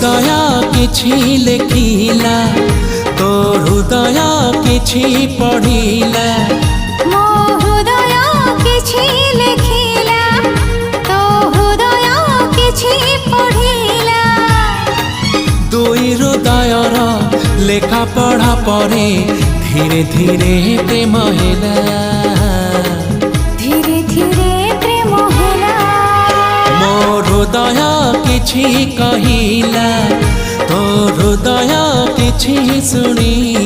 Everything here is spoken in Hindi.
हृदय किछि लेखिला तो हृदय किछि पढ़िला मो हृदय किछि लेखिला तो हृदय किछि पढ़िला दुई हृदयर लेखा पढ़ा परे धीरे धीरे प्रेम होला धीरे धीरे प्रेम होला मो हृदय किछि कहिला तो हृदय किछि सुनी